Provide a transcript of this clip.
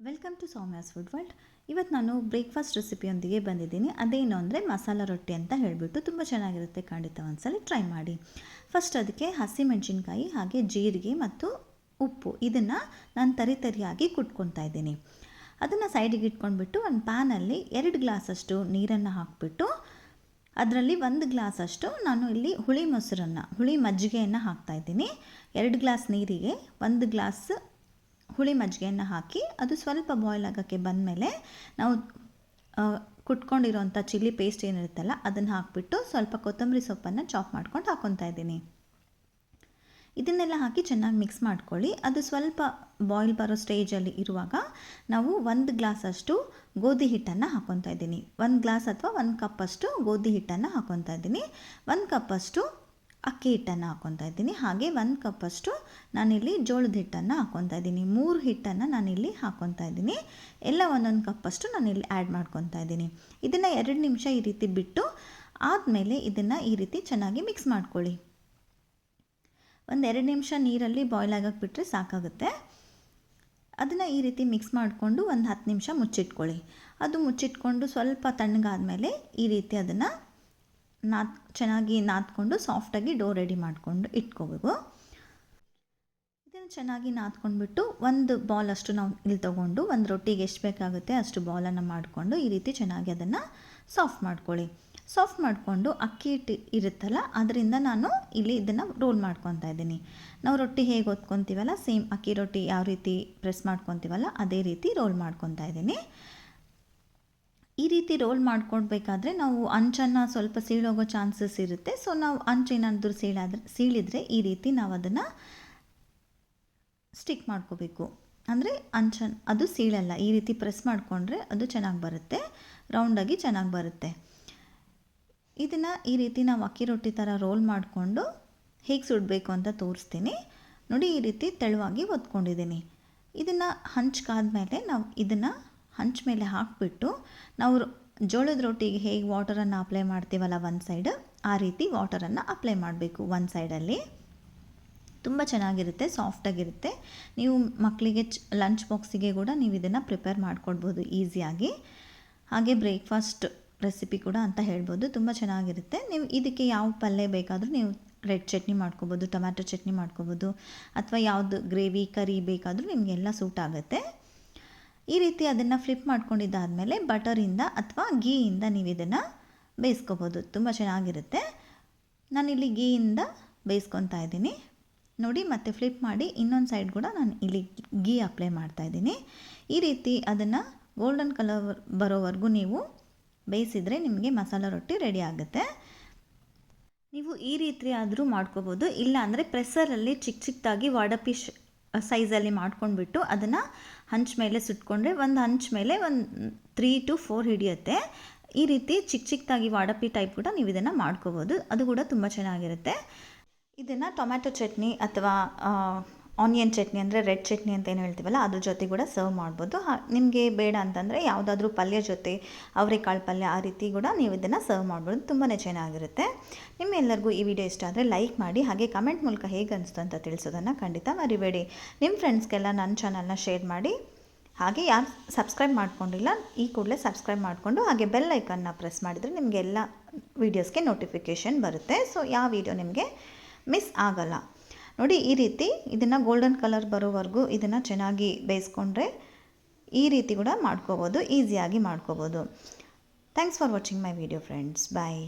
Welcome to Soumya's food world. ಇವತ್ತು ನಾನು breakfast ರೆಸಿಪಿಯೊಂದಿಗೆ ಬಂದಿದ್ದೀನಿ. ಅದೇನು ಅಂದರೆ ಮಸಾಲ ರೊಟ್ಟಿ ಅಂತ ಹೇಳಿಬಿಟ್ಟು ತುಂಬ ಚೆನ್ನಾಗಿರುತ್ತೆ. ಖಂಡಿತ ಒಂದ್ಸಲ ಟ್ರೈ ಮಾಡಿ. ಫಸ್ಟ್ ಅದಕ್ಕೆ ಹಸಿಮೆಣಸಿನ್ಕಾಯಿ ಹಾಗೆ ಜೀರಿಗೆ ಮತ್ತು ಉಪ್ಪು ಇದನ್ನು ನಾನು ತರಿಯಾಗಿ ಕುಟ್ಕೊತಾ ಇದ್ದೀನಿ. ಅದನ್ನು ಸೈಡಿಗೆ ಇಟ್ಕೊಂಡ್ಬಿಟ್ಟು ಒಂದು ಪ್ಯಾನಲ್ಲಿ 2 ಗ್ಲಾಸಷ್ಟು ನೀರನ್ನು ಹಾಕಿಬಿಟ್ಟು ಅದರಲ್ಲಿ 1 ಗ್ಲಾಸಷ್ಟು ನಾನು ಇಲ್ಲಿ ಹುಳಿ ಮಜ್ಜಿಗೆಯನ್ನು ಹಾಕ್ತಾಯಿದ್ದೀನಿ. 2 ಗ್ಲಾಸ್ ನೀರಿಗೆ 1 ಗ್ಲಾಸ್ ಹುಳಿ ಮಜ್ಜಿಗೆಯನ್ನು ಹಾಕಿ ಅದು ಸ್ವಲ್ಪ ಬಾಯ್ಲ್ ಆಗೋಕ್ಕೆ ಬಂದಮೇಲೆ ನಾವು ಕುಟ್ಕೊಂಡಿರೋಂಥ ಚಿಲ್ಲಿ ಪೇಸ್ಟ್ ಏನಿರುತ್ತಲ್ಲ ಅದನ್ನು ಹಾಕಿಬಿಟ್ಟು ಸ್ವಲ್ಪ ಕೊತ್ತಂಬರಿ ಸೊಪ್ಪನ್ನು ಚಾಪ್ ಮಾಡ್ಕೊಂಡು ಹಾಕ್ಕೊತಾ ಇದ್ದೀನಿ. ಇದನ್ನೆಲ್ಲ ಹಾಕಿ ಚೆನ್ನಾಗಿ ಮಿಕ್ಸ್ ಮಾಡ್ಕೊಳ್ಳಿ. ಅದು ಸ್ವಲ್ಪ ಬಾಯ್ಲ್ ಬರೋ ಸ್ಟೇಜಲ್ಲಿ ಇರುವಾಗ ನಾವು 1 ಗ್ಲಾಸಷ್ಟು ಗೋಧಿ ಹಿಟ್ಟನ್ನು ಹಾಕ್ಕೊತಾ ಇದ್ದೀನಿ. 1 ಗ್ಲಾಸ್ ಅಥವಾ 1 ಕಪ್ಪಷ್ಟು ಗೋಧಿ ಹಿಟ್ಟನ್ನು ಹಾಕ್ಕೊತಾ ಇದ್ದೀನಿ. 1 ಕಪ್ಪಷ್ಟು ಅಕ್ಕಿ ಹಿಟ್ಟನ್ನು ಹಾಕ್ಕೊತಾ ಇದ್ದೀನಿ. ಹಾಗೆ 1 ಕಪ್ಪಷ್ಟು ನಾನಿಲ್ಲಿ ಜೋಳದ ಹಿಟ್ಟನ್ನು ಹಾಕ್ಕೊತಾ ಇದ್ದೀನಿ. 3 ಹಿಟ್ಟನ್ನು ನಾನಿಲ್ಲಿ ಹಾಕ್ಕೊತಾ ಇದ್ದೀನಿ. ಎಲ್ಲ 1 ಕಪ್ಪಷ್ಟು ನಾನಿಲ್ಲಿ ಆ್ಯಡ್ ಮಾಡ್ಕೊತಾ ಇದ್ದೀನಿ. ಇದನ್ನು 2 ನಿಮಿಷ ಈ ರೀತಿ ಬಿಟ್ಟು ಆದಮೇಲೆ ಇದನ್ನು ಈ ರೀತಿ ಚೆನ್ನಾಗಿ ಮಿಕ್ಸ್ ಮಾಡ್ಕೊಳ್ಳಿ. 2 ನಿಮಿಷ ನೀರಲ್ಲಿ ಬಾಯ್ಲ್ ಆಗೋಕ್ಕೆ ಬಿಟ್ಟರೆ ಸಾಕಾಗುತ್ತೆ. ಅದನ್ನು ಈ ರೀತಿ ಮಿಕ್ಸ್ ಮಾಡಿಕೊಂಡು 10 ನಿಮಿಷ ಮುಚ್ಚಿಟ್ಕೊಳ್ಳಿ. ಅದು ಮುಚ್ಚಿಟ್ಕೊಂಡು ಸ್ವಲ್ಪ ತಣ್ಣಗಾದ್ಮೇಲೆ ಈ ರೀತಿ ಅದನ್ನು ಚೆನ್ನಾಗಿ ನಾದ್ಕೊಂಡು ಸಾಫ್ಟಾಗಿ ಡೋ ರೆಡಿ ಮಾಡಿಕೊಂಡು ಇಟ್ಕೋಬೇಕು. ಇದನ್ನು ಚೆನ್ನಾಗಿ ನಾದ್ಕೊಂಡ್ಬಿಟ್ಟು 1 ಬಾಲ್ ಅಷ್ಟು ನಾವು ಇಲ್ಲಿ ತೊಗೊಂಡು ಒಂದು ರೊಟ್ಟಿಗೆ ಎಷ್ಟು ಬೇಕಾಗುತ್ತೆ ಅಷ್ಟು ಬಾಲನ್ನು ಮಾಡಿಕೊಂಡು ಈ ರೀತಿ ಚೆನ್ನಾಗಿ ಅದನ್ನು ಸಾಫ್ಟ್ ಮಾಡ್ಕೊಳ್ಳಿ. ಸಾಫ್ಟ್ ಮಾಡಿಕೊಂಡು ಅಕ್ಕಿ ಹಿಟ್ಟು ಇರುತ್ತಲ್ಲ ಅದರಿಂದ ನಾನು ಇಲ್ಲಿ ಇದನ್ನು ರೋಲ್ ಮಾಡ್ಕೊತಾ ಇದ್ದೀನಿ. ನಾವು ರೊಟ್ಟಿ ಹೇಗೆ ಒತ್ಕೊತೀವಲ್ಲ ಸೇಮ್ ಅಕ್ಕಿ ರೊಟ್ಟಿ ಯಾವ ರೀತಿ ಪ್ರೆಸ್ ಮಾಡ್ಕೊತೀವಲ್ಲ ಅದೇ ರೀತಿ ರೋಲ್ ಮಾಡ್ಕೊತಾ ಇದ್ದೀನಿ. ಈ ರೀತಿ ರೋಲ್ ಮಾಡ್ಕೊಳ್ಬೇಕಾದ್ರೆ ನಾವು ಅಂಚನ್ನು ಸ್ವಲ್ಪ ಸೀಳೋಗೋ ಚಾನ್ಸಸ್ ಇರುತ್ತೆ. ಸೊ ನಾವು ಅಂಚೇನಾದರೂ ಸೀಳಿದರೆ ಈ ರೀತಿ ನಾವು ಅದನ್ನು ಸ್ಟಿಕ್ ಮಾಡ್ಕೋಬೇಕು. ಅಂದರೆ ಅದು ಸೀಳಲ್ಲ. ಈ ರೀತಿ ಪ್ರೆಸ್ ಮಾಡಿಕೊಂಡ್ರೆ ಅದು ಚೆನ್ನಾಗಿ ಬರುತ್ತೆ, ರೌಂಡಾಗಿ ಚೆನ್ನಾಗಿ ಬರುತ್ತೆ. ಇದನ್ನು ಈ ರೀತಿ ನಾವು ಅಕ್ಕಿ ರೊಟ್ಟಿ ಥರ ರೋಲ್ ಮಾಡಿಕೊಂಡು ಹೇಗೆ ಸುಡಬೇಕು ಅಂತ ತೋರಿಸ್ತೀನಿ ನೋಡಿ. ಈ ರೀತಿ ತೆಳುವಾಗಿ ಒತ್ಕೊಂಡಿದ್ದೀನಿ. ಇದನ್ನು ಹಂಚ್ಕಾದ್ಮೇಲೆ ನಾವು ಇದನ್ನು ಹಂಚ ಮೇಲೆ ಹಾಕಿಬಿಟ್ಟು ನಾವು ಜೋಳದ ರೊಟ್ಟಿಗೆ ಹೇಗೆ ವಾಟರನ್ನು ಅಪ್ಲೈ ಮಾಡ್ತೀವಲ್ಲ ಒಂದು ಸೈಡ್ ಆ ರೀತಿ ವಾಟರನ್ನು ಅಪ್ಲೈ ಮಾಡಬೇಕು ಒಂದು ಸೈಡಲ್ಲಿ. ತುಂಬ ಚೆನ್ನಾಗಿರುತ್ತೆ, ಸಾಫ್ಟಾಗಿರುತ್ತೆ. ನೀವು ಮಕ್ಕಳಿಗೆ ಲಂಚ್ ಬಾಕ್ಸಿಗೆ ಕೂಡ ನೀವು ಇದನ್ನು ಪ್ರಿಪೇರ್ ಮಾಡ್ಕೊಡ್ಬೋದು ಈಸಿಯಾಗಿ. ಹಾಗೆ ಬ್ರೇಕ್ಫಾಸ್ಟ್ ರೆಸಿಪಿ ಕೂಡ ಅಂತ ಹೇಳ್ಬೋದು. ತುಂಬ ಚೆನ್ನಾಗಿರುತ್ತೆ. ನೀವು ಇದಕ್ಕೆ ಯಾವ ಪಲ್ಯ ಬೇಕಾದರೂ ನೀವು ರೆಡ್ ಚಟ್ನಿ ಮಾಡ್ಕೋಬೋದು, ಟೊಮ್ಯಾಟೊ ಚಟ್ನಿ ಮಾಡ್ಕೋಬೋದು, ಅಥವಾ ಯಾವುದು ಗ್ರೇವಿ ಕರಿ ಬೇಕಾದರೂ ನಿಮಗೆಲ್ಲ ಸೂಟ್ ಆಗುತ್ತೆ. ಈ ರೀತಿ ಅದನ್ನು ಫ್ಲಿಪ್ ಮಾಡ್ಕೊಂಡಿದ್ದಾದಮೇಲೆ ಬಟರಿಂದ ಅಥವಾ ಗೀಯಿಂದ ನೀವು ಇದನ್ನು ಬೇಯಿಸ್ಕೋಬೋದು. ತುಂಬ ಚೆನ್ನಾಗಿರುತ್ತೆ. ನಾನಿಲ್ಲಿ ಗೀಯಿಂದ ಬೇಯಿಸ್ಕೊತಾ ಇದ್ದೀನಿ ನೋಡಿ. ಮತ್ತು ಫ್ಲಿಪ್ ಮಾಡಿ ಇನ್ನೊಂದು ಸೈಡ್ ಕೂಡ ನಾನು ಇಲ್ಲಿ ಗೀ ಅಪ್ಲೈ ಮಾಡ್ತಾಯಿದ್ದೀನಿ. ಈ ರೀತಿ ಅದನ್ನು ಗೋಲ್ಡನ್ ಕಲರ್ ಬರೋವರೆಗೂ ನೀವು ಬೇಯಿಸಿದರೆ ನಿಮಗೆ ಮಸಾಲ ರೊಟ್ಟಿ ರೆಡಿ ಆಗುತ್ತೆ. ನೀವು ಈ ರೀತಿ ಆದರೂ ಮಾಡ್ಕೋಬೋದು. ಇಲ್ಲ ಅಂದರೆ ಪ್ರೆಸ್ಸರಲ್ಲಿ ಚಿಕ್ಕದಾಗಿ ವಡಪಿ ಸೈಜಲ್ಲಿ ಮಾಡ್ಕೊಂಡ್ಬಿಟ್ಟು ಅದನ್ನು ಹಂಚ್ ಮೇಲೆ ಸುಟ್ಕೊಂಡ್ರೆ ಒಂದು ಹಂಚ್ ಮೇಲೆ ಒಂದು 3 to 4 ಹಿಡಿಯುತ್ತೆ. ಈ ರೀತಿ ಚಿಕ್ಕದಾಗಿ ವಡಪಿ ಟೈಪ್ ಕೂಡ ನೀವು ಇದನ್ನು ಮಾಡ್ಕೋಬೋದು. ಅದು ಕೂಡ ತುಂಬ ಚೆನ್ನಾಗಿರುತ್ತೆ. ಇದನ್ನು ಟೊಮ್ಯಾಟೊ ಚಟ್ನಿ ಅಥವಾ ಆನಿಯನ್ ಚಟ್ನಿ ಅಂದರೆ ರೆಡ್ ಚಟ್ನಿ ಅಂತ ಏನು ಹೇಳ್ತೀವಲ್ಲ ಅದ್ರ ಜೊತೆ ಕೂಡ ಸರ್ವ್ ಮಾಡ್ಬೋದು. ನಿಮಗೆ ಬೇಡ ಅಂತಂದರೆ ಯಾವುದಾದ್ರೂ ಪಲ್ಯ ಜೊತೆ ಅವರೆಕಾಳು ಪಲ್ಯ ಆ ರೀತಿ ಕೂಡ ನೀವು ಇದನ್ನು ಸರ್ವ್ ಮಾಡ್ಬೋದು. ತುಂಬಾ ಚೆನ್ನಾಗಿರುತ್ತೆ. ನಿಮ್ಮೆಲ್ಲರಿಗೂ ಈ ವಿಡಿಯೋ ಇಷ್ಟ ಆದರೆ ಲೈಕ್ ಮಾಡಿ, ಹಾಗೆ ಕಮೆಂಟ್ ಮೂಲಕ ಹೇಗೆ ಅನಿಸ್ತು ಅಂತ ತಿಳಿಸೋದನ್ನು ಖಂಡಿತ ಮರಿಬೇಡಿ. ನಿಮ್ಮ ಫ್ರೆಂಡ್ಸ್ಗೆಲ್ಲ ನನ್ನ ಚಾನಲ್ನ ಶೇರ್ ಮಾಡಿ. ಹಾಗೆ ಯಾರು ಸಬ್ಸ್ಕ್ರೈಬ್ ಮಾಡ್ಕೊಂಡಿಲ್ಲ ಈ ಕೂಡಲೇ ಸಬ್ಸ್ಕ್ರೈಬ್ ಮಾಡಿಕೊಂಡು ಹಾಗೆ ಬೆಲ್ ಐಕನ್ನ ಪ್ರೆಸ್ ಮಾಡಿದರೆ ನಿಮಗೆಲ್ಲ ವೀಡಿಯೋಸ್ಗೆ ನೋಟಿಫಿಕೇಷನ್ ಬರುತ್ತೆ. ಸೊ ಯಾವ ವಿಡಿಯೋ ನಿಮಗೆ ಮಿಸ್ ಆಗಲ್ಲ ನೋಡಿ. ಈ ರೀತಿ ಇದನ್ನು ಗೋಲ್ಡನ್ ಕಲರ್ ಬರೋವರೆಗೂ ಇದನ್ನು ಚೆನ್ನಾಗಿ ಬೇಯಿಸ್ಕೊಂಡ್ರೆ ಈ ರೀತಿ ಕೂಡ ಮಾಡ್ಕೋಬೋದು, ಈಸಿಯಾಗಿ ಮಾಡ್ಕೋಬೋದು. Thanks for watching my video friends. Bye.